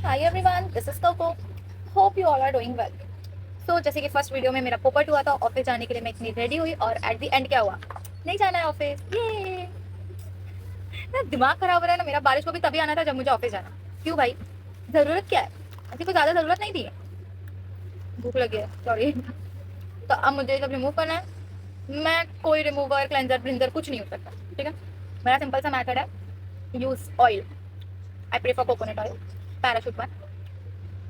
Hi everyone, this is Coco. Hope you all are doing well. So जैसे कि first video में मेरा पोपट हुआ था ऑफिस जाने के लिए, मैं इतनी रेडी हुई और एट द एंड क्या हुआ? नहीं जाना है ऑफिस। ये ना दिमाग खराब हो रहा है ना मेरा। बारिश को भी तभी आना था जब मुझे ऑफिस जाना। क्यों भाई? जरूरत क्या है? ऐसी कोई ज्यादा जरूरत नहीं थी। भूख लगी है, सॉरी। तो अब मुझे जब रिमूव करना है, मैं कोई रिमूवर क्लेंजर ब्लिंजर कुछ नहीं यूज करता। ठीक है, मेरा सिंपल सा मैथड है, use oil. I prefer coconut oil, Parachute one.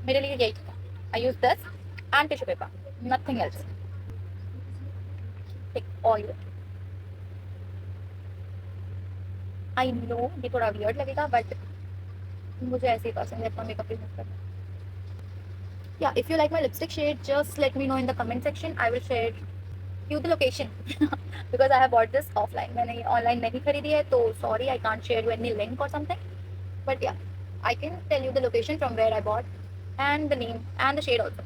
मेरे लिए यही था। I use this and tissue paper, nothing else. Take oil. I know ये थोड़ा वियर्ड लगेगा बट मुझे ऐसे ही पसंद है अपना मेकअप रिमूव करना। या if you like my lipstick shade just let me know in the comment section. I will share you the location because I have bought this offline. मैंने ये ऑनलाइन नहीं खरीदी है, तो sorry I can't share you any link और something, but yeah I can tell you the location from where I bought and the name and the shade also.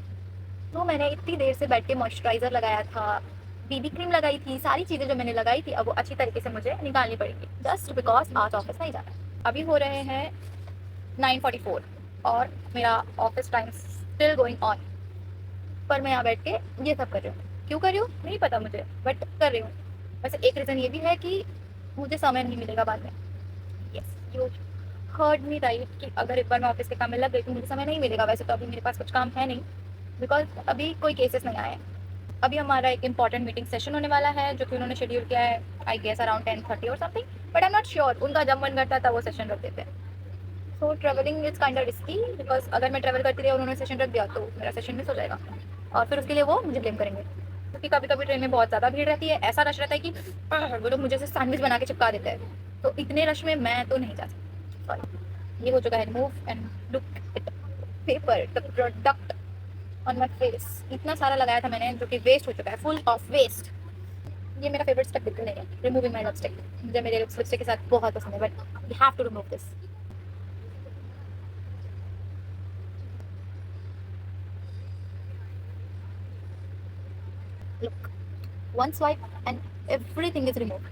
तो मैंने इतनी देर से बैठ के मॉइस्चराइजर लगाया था, बीबी क्रीम लगाई थी, सारी चीज़ें जो मैंने लगाई थी अब वो अच्छी तरीके से मुझे निकालनी पड़ेगी जस्ट बिकॉज आज ऑफिस नहीं जाना। अभी हो रहे हैं 9:44 और मेरा office time still going on, पर मैं यहाँ बैठ के ये सब कर रही हूँ। क्यों कर रही हूँ नहीं पता मुझे, बट कर रही हूँ। वैसे एक रीज़न ये भी है कि मुझे समय नहीं मिलेगा बाद में। Yes, you heard me right कि अगर एक बार मैं ऑफिस के काम में लग गई तो मुझे समय नहीं मिलेगा। वैसे तो अभी मेरे पास कुछ काम है नहीं बिकॉज अभी कोई केसेस नहीं आए हैं। अभी हमारा एक इंपॉर्टेंट मीटिंग सेशन होने वाला है जो कि उन्होंने शेड्यूल किया है, आई गेस अराउंड 10:30 और something, but I am not sure. उनका जब मन करता था वो सेशन रख देते हैं। So travelling is kind of risky because अगर मैं ट्रेवल करती रही और उन्होंने सेशन रख दिया तो मेरा सेशन मिस हो जाएगा और फिर उसके लिए वो मुझे ब्लेम करेंगे। क्योंकि कभी कभी ट्रेन में बहुत ज़्यादा भीड़ रहती है, ऐसा रश रहता है कि वो लोग मुझे से सैंडविच बना के चिपका देते हैं। तो इतने रश में मैं तो नहीं जा सकती। सॉरी, ये हो चुका है remove and look it paper the product on my face. इतना सारा लगाया था मैंने जो कि वेस्ट हो चुका है, फुल ऑफ वेस्ट। ये मेरा फेवरेट स्टेप बिल्कुल नहीं है, रिमूविंग माई लिपस्टिक। मुझे मेरे लिपस्टिक के साथ बहुत पसंद है but you have to remove this. Look, one swipe and everything is removed.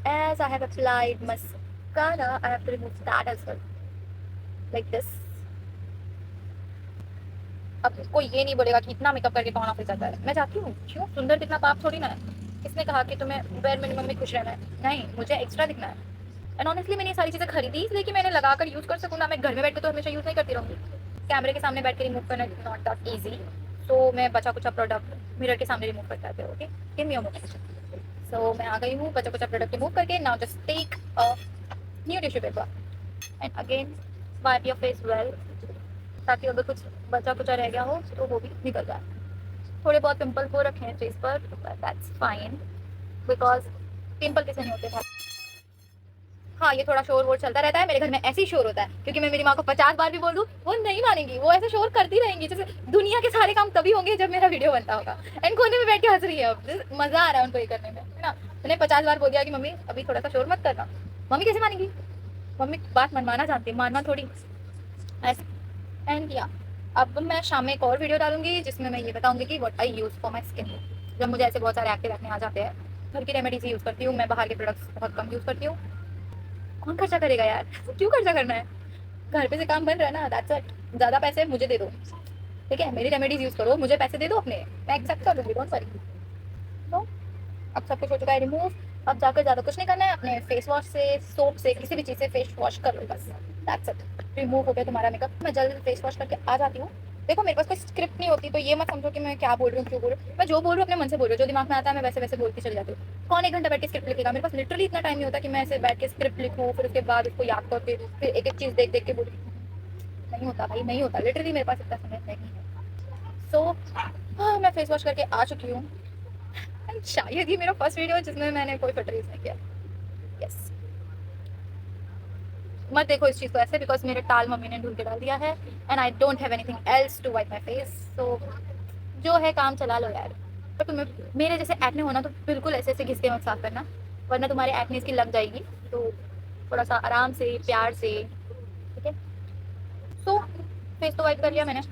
As I have applied mascara, I have to remove that as well. Like this. अब कोई ये नहीं बोलेगा कि इतना मेकअप करके कौन ऑफिस जाता है। मैं जाती हूँ, क्यों? सुंदर दिखना पाप थोड़ी ना है। किसने कहा कि तुम्हें बेयर मिनिमम में खुश रहना है? नहीं, मुझे एक्स्ट्रा दिखना है। एंड ऑनेस्टली मैंने ये सारी चीज़ें खरीदी इसलिए कि मैंने लगा कर यूज़ कर सकूँ ना। मैं घर में बैठ के तो हमेशा यूज़ नहीं करती रहूँगी। कैमरे के सामने बैठ के रिमूव करना नॉट दैट ईजी। तो मैं बचा कुचा प्रोडक्ट मिरर के सामने रिमूव करके आते हो। Okay, give me a moment. So मैं आ गई हूँ बचा कुचा प्रोडक्ट रिमूव करके। Now just take a new tissue paper and again wipe your face well, ताकि अगर कुछ बचा कुचा रह गया हो तो वो भी निकल जाए। थोड़े बहुत पिंपल हो रखे हैं फेस पर, दैट्स फाइन बिकॉज पिंपल किसे नहीं होते भाई। हाँ, ये थोड़ा शोर वोर चलता रहता है मेरे घर में। ऐसे ही शोर होता है क्योंकि मैं मेरी माँ को 50 बार भी बोल दूँ वो नहीं मानेगी। वो ऐसे शोर करती रहेंगी जैसे दुनिया के सारे काम तभी होंगे जब मेरा वीडियो बनता होगा। एंड कोने में बैठ के हंस रही है। अब मजा आ रहा है उनको ये करने में, है ना। मैंने 50 बार बोल दिया कि मम्मी अभी थोड़ा सा शोर मत करना। मम्मी कैसे मानेगी? मम्मी बात मनवाना जानती है, मानना थोड़ी। ऐसे। एंड या अब मैं शाम में एक और वीडियो डालूंगी जिसमें मैं ये बताऊंगी कि what I use for my skin. जब मुझे ऐसे बहुत सारे एक्टिव एक्ने आ जाते हैं, घर की रेमेडीज यूज़ करती हूँ मैं, बाहर के प्रोडक्ट्स बहुत कम यूज़ करती हूँ। कौन खर्चा करेगा यार? क्यों खर्चा करना है? घर पे से काम बन रहा है ना, दैट्स इट। ज़्यादा पैसे मुझे दे दो, ठीक है? मेरी रेमेडीज यूज़ करो, मुझे पैसे दे दो अपने, मैं एक्सेप्ट कर लूँगी, डोंट वरी। तो अब सब कुछ हो चुका है रिमूव। अब जाकर ज़्यादा कुछ नहीं करना है, अपने फेस वॉश से, सोप से, किसी भी चीज़ से फेस वॉश कर लो बस। दैट्स इट, रिमूव हो गया तुम्हारा मेकअप। मैं जल्दी फेस वॉश करके आ जाती हूँ। देखो मेरे पास कोई स्क्रिप्ट नहीं होती तो ये मत समझो कि मैं क्या बोल रही हूँ क्यों बोल रही हूँ। मैं जो बोल रही हूँ अपने मन से बोल रही हूँ, जो दिमाग में आता है मैं वैसे वैसे बोलती चली जाती हूँ। कौन 1 घंटा बैठ के स्क्रिप्ट लिखेगा? मेरे पास लिटरली इतना टाइम नहीं होता कि मैं ऐसे बैठ के स्क्रिप्ट लिखूँ फिर उसके बाद उसको याद करके फिर एक एक चीज़ देख देख के बोलूँ। नहीं होता भाई, नहीं होता। लिटरली मेरे पास इतना समय नहीं है। सो मैं फेस वॉश करके आ चुकी हूँ। शायद ये मेरा फर्स्ट वीडियो है जिसमें मैंने कोई फिल्टर यूज़ नहीं किया। यस, मत देखो इस चीज़ को ऐसे बिकॉज मेरे टाल मम्मी ने ढूंढ के डाल दिया है and I don't have anything else to wipe my face. So जो है काम चला लो यार। तो तुम्हें मेरे जैसे एक्ने होना तो बिल्कुल ऐसे ऐसे घिस के मत साफ करना, वरना तुम्हारे एक्ने की लग जाएगी। तो थोड़ा सा आराम से प्यार से, ठीक है? सो फेस तो वाइप कर लिया मैंने।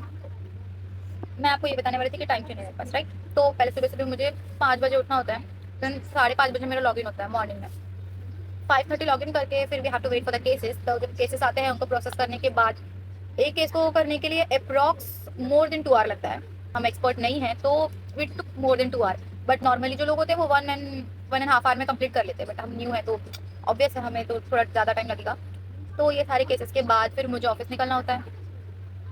मैं आपको ये बताने वाली थी कि टाइम क्यों नहीं है मेरे पास, राइट? तो पहले सुबह सुबह मुझे 5 बजे उठना होता है, देन 5:30 बजे मेरा लॉगिन होता है मॉर्निंग में। 5:30 लॉगिन करके फिर we have to wait for the cases. तो जब केसेस आते हैं उनको प्रोसेस करने के बाद एक केस को करने के लिए अप्रॉक्स मोर देन 2 आवर लगता है। हम एक्सपर्ट नहीं हैं तो it took more than 2 hour, but normally जो लोग होते हैं वो 1 and 1.5 आवर में कंप्लीट कर लेते हैं, बट हम न्यू हैं तो ऑब्वियस है हमें तो थोड़ा ज़्यादा टाइम लगेगा। तो ये सारे केसेस के बाद फिर मुझे ऑफिस निकलना होता है।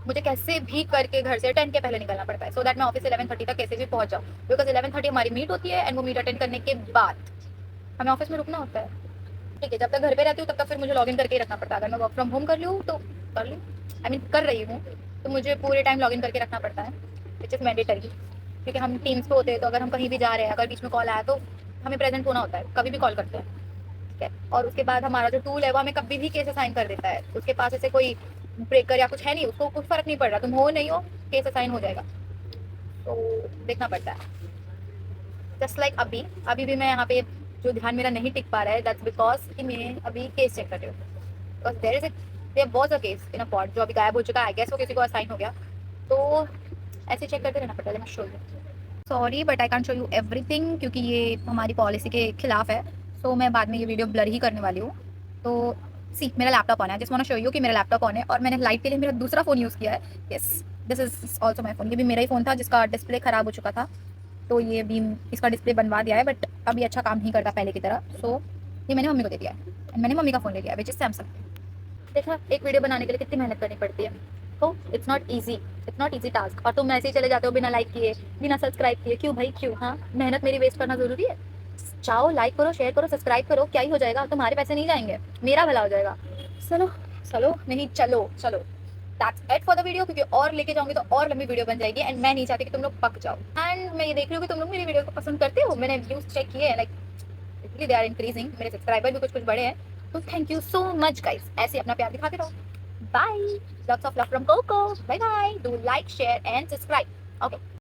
मुझे कैसे भी करके घर से 10 के पहले निकलना पड़ता है, सो दैट मैं ऑफिस 11:30 तक कैसे भी पहुंच जाऊँ, बिकॉज 11:30 हमारी मीट होती है एंड वो मीट अटेंड करने के बाद हमें ऑफिस में रुकना होता है। ठीक है, जब तक घर पे रहती हूँ तब तक फिर मुझे लॉगिन करके ही रखना पड़ता है। अगर मैं वर्क फ्रॉम होम कर लूँ तो कर लूँ, आई मीन कर रही हूँ, तो मुझे पूरे टाइम लॉगिन करके रखना पड़ता है, विच इज़ मैंडेटरी, क्योंकि हम टीम्स पे होते हैं। तो अगर हम कहीं भी जा रहे हैं, अगर बीच में कॉल आया तो हमें प्रेजेंट होना होता है, कभी भी कॉल करते हैं। ठीक है, और उसके बाद हमारा जो टूल है वो हमें कभी भी केस असाइन कर देता है। उसके पास ऐसे कोई ब्रेकर या कुछ है नहीं, उसको कुछ फर्क नहीं पड़ रहा, तुम हो नहीं हो केस असाइन हो जाएगा, तो देखना पड़ता है। जस्ट लाइक अभी अभी भी मैं यहाँ पे जो ध्यान मेरा नहीं टिक पा रहा है, दैट्स बिकॉज कि मैं अभी केस चेक कर रही हूँ, because there was a case in a pot जो अभी गायब हो चुका है। आई गेस वो किसी को असाइन हो गया, तो ऐसे चेक करते रहना पड़ता है। मैं show you, sorry but I can't show you everything, क्योंकि ये हमारी पॉलिसी के खिलाफ है। सो मैं बाद में ये वीडियो ब्लर ही करने वाली हूँ। तो सी मेरा लैपटॉप ऑन है, just want to show you कि मेरा लैपटॉप ऑन है, और मैंने लाइट के लिए मेरा दूसरा फ़ोन यूज़ किया है। Yes, this is also my phone. ये भी मेरा ही फ़ोन था जिसका डिस्प्ले ख़राब हो चुका था, तो ये भी इसका डिस्प्ले बनवा दिया है, बट अभी अच्छा काम नहीं करता पहले की तरह। सो ये मैंने मम्मी को दे दिया है, एंड मैंने मम्मी का फ़ोन ले लिया है, विच इज़ सैमसंग। देखा, एक वीडियो बनाने के लिए कितनी मेहनत करनी पड़ती है, तो इट्स नॉट ईजी टास्क। और तुम ऐसे ही चले जाते हो बिना लाइक किए, बिना सब्सक्राइब किए, क्यों भाई क्यों? हाँ, मेहनत मेरी वेस्ट करना ज़रूरी है? चाहो लाइक करो, शेयर करो, सब्सक्राइब करो, क्या ही हो जाएगा? तुम्हारे पैसे नहीं जाएंगे, मेरा भला हो जाएगा। चलो चलो नहीं, चलो चलो, that's it for the video, क्योंकि और लेके जाऊंगी तो और लंबी वीडियो बन जाएगी, एंड मैं नहीं चाहती कि तुम लोग पक जाओ। एंड मैं ये देख रही हूँ कि तुम लोग मेरी वीडियो को पसंद करते हो। मैंने व्यूज चेक किए हैं, like literally they are increasing, मेरे सब्सक्राइबर भी कुछ कुछ बड़े हैं, तो thank you so much guys, ऐसे अपना प्यार दिखाते रहो। Bye, lots of love from Coco, bye bye, do like share and subscribe, okay.